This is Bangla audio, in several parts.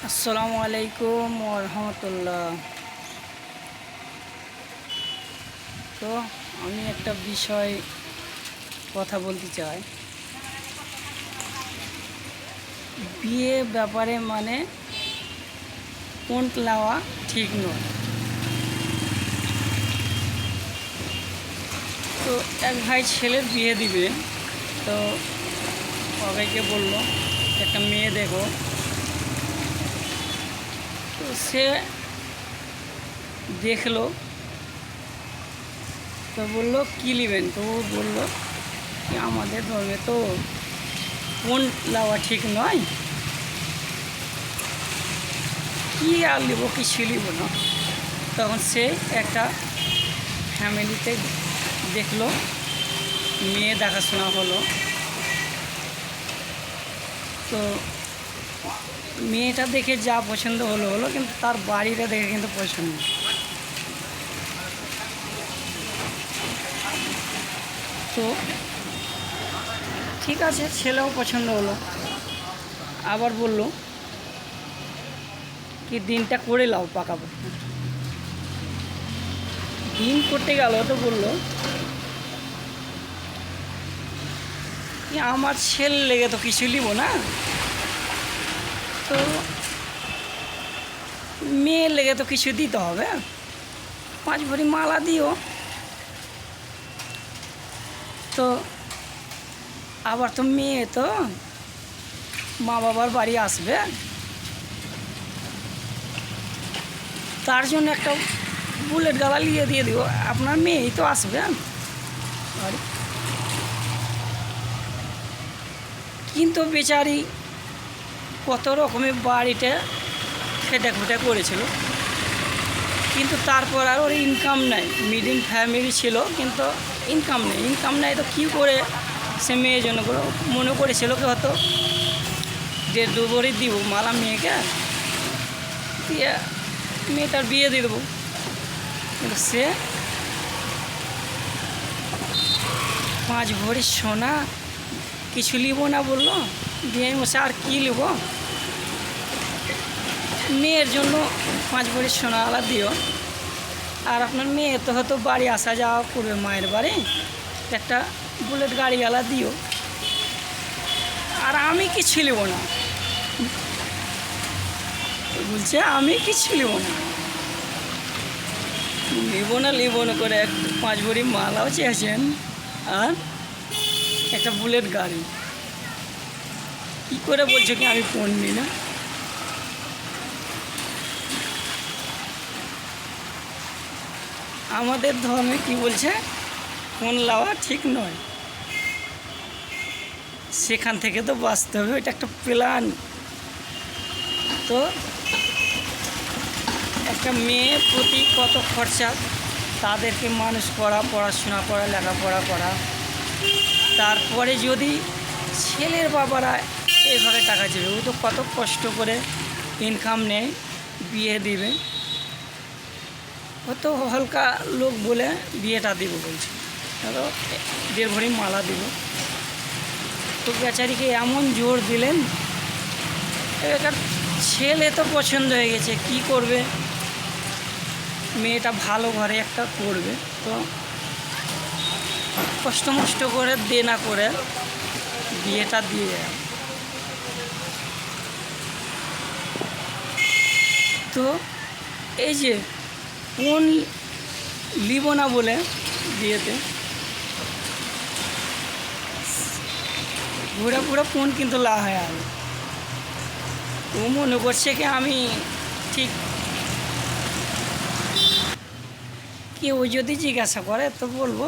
আসসালামু আলাইকুম ওয়া রাহমাতুল্লাহ। তো আমি একটা বিষয় কথা বলতে চাই। বিয়ে ব্যাপারে কোন নেওয়া ঠিক নয়। তো এক ভাই ছেলের বিয়ে দিবে, তো সবাইকে বলল একটা মেয়ে দেখো। তো সে দেখলো, তো বললো কী নেবেন? তো ও বললো কি আমাদের ধর্মে তো কোন নেওয়া ঠিক নয়, কী আর নেবো, কিছু নিব না। তখন সে একটা ফ্যামিলিতে দেখলো, মেয়ে দেখাশোনা হলো। তো মেয়েটা দেখে যা পছন্দ হলো হলো, কিন্তু তার বাড়িটা দেখে কিন্তু পছন্দ। তো ঠিক আছে, ছেলেও পছন্দ হলো। আবার বলল কি দিনটা করে লাও পাকাপোক্ত। দিন করতে গেল, তো বললো কি আমার ছেলে লেগে তো কিছু নিব না, তো মেয়ের লেগে তো কিছু দিতে হবে, 5 ভরি মালা দিও। তো আবার তো মেয়ে তো মা বাবার বাড়ি আসবে, তার জন্য একটা বুলেট গালা নিয়ে দিয়ে দিব, আপনার মেয়েই তো আসবে। কিন্তু বেচারি কত রকমের বাড়িতে খেটে খুঁটে করেছিল, কিন্তু তারপর আর ওর ইনকাম নাই। মিডিল ফ্যামিলি ছিল, কিন্তু ইনকাম নেই তো কী করে সে মেয়ের জন্য মনে করেছিল কি হয়তো 1.5-2 ভরি দিব মালা মেয়েকে দিয়ে মেয়েটার বিয়ে দিয়ে দেবো। কিন্তু সে 5 ভরি সোনা কিছু নিব না বললো। দিয়ে বসে আর কী নিব, মেয়ের জন্য 5 ভরি সোনাওয়ালা দিও, আর আপনার মেয়ে তো হয়তো বাড়ি আসা যাওয়া করবে মায়ের বাড়ি, একটা বুলেট গাড়িওয়ালা দিও, আর আমি কিছু নিব না। বলছে আমি কিছু নিব না করে 5 ভরি মালাও চেয়েছেন, আর একটা বুলেট গাড়ি। কী করে বলছো কি আমি ফোন নিই না? আমাদের ধর্মে কি বলছে ফোন নেওয়া ঠিক নয়, সেখান থেকে তো বাঁচতে হবে, এটা একটা প্ল্যান। তো একটা মেয়ে প্রতি কত খরচা, তাদেরকে মানুষ করা, পড়াশোনা করা, লেখাপড়া করা, তারপরে যদি ছেলের বাবারা এইভাবে টাকা দেবে, ও তো কত কষ্ট করে ইনকাম নেয়, বিয়ে দিবে। ও তো হালকা লোক বলে বিয়েটা দিব বলছে, ধরো 1.5 ভরি মালা দিব। তো বেচারিকে এমন জোর দিলেন, এবার ছেলে তো পছন্দ হয়ে গেছে, কি করবে, মেয়েটা ভালো ঘরে একটা করবে, তো কষ্ট মষ্ট করে দেনা করে বিয়েটা দিয়ে গেল। তো এই যে কোন লিব না বলে বিয়েতে পুরো ফোন কিন্তু লা হয়, আর ও মনে করছে কি আমি ঠিক। কেউ যদি জিজ্ঞাসা করে তো বলবো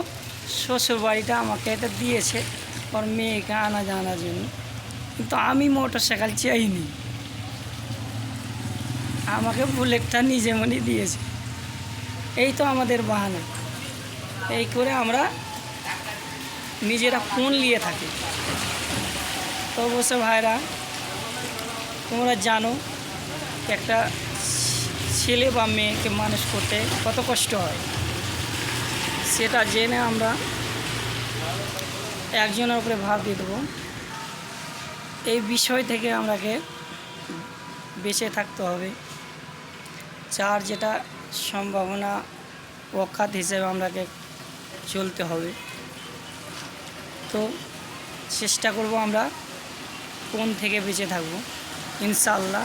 শ্বশুর বাড়িটা আমাকে এটা দিয়েছে ওর মেয়েকে আনা জানার জন্য, কিন্তু আমি মোটরসাইকেল চাইনি, আমাকে বুলেটটা নিজে মনে দিয়েছে। এই তো আমাদের বাহানা, এই করে আমরা নিজেরা ফোন নিয়ে থাকি। তো অবশ্য ভাইরা, তোমরা জানো একটা ছেলে বা মেয়েকে মানুষ করতে কত কষ্ট হয়, সেটা জেনে আমরা একজনের উপরে ভার দিয়ে দেবো। এই বিষয় থেকে আমরাকে বেঁচে থাকতে হবে, যার যেটা সম্ভাবনা অখাত হিসেবে আমাকে চলতে হবে। তো চেষ্টা করব আমরা কোন থেকে বেঁচে থাকব, ইনশাআল্লাহ।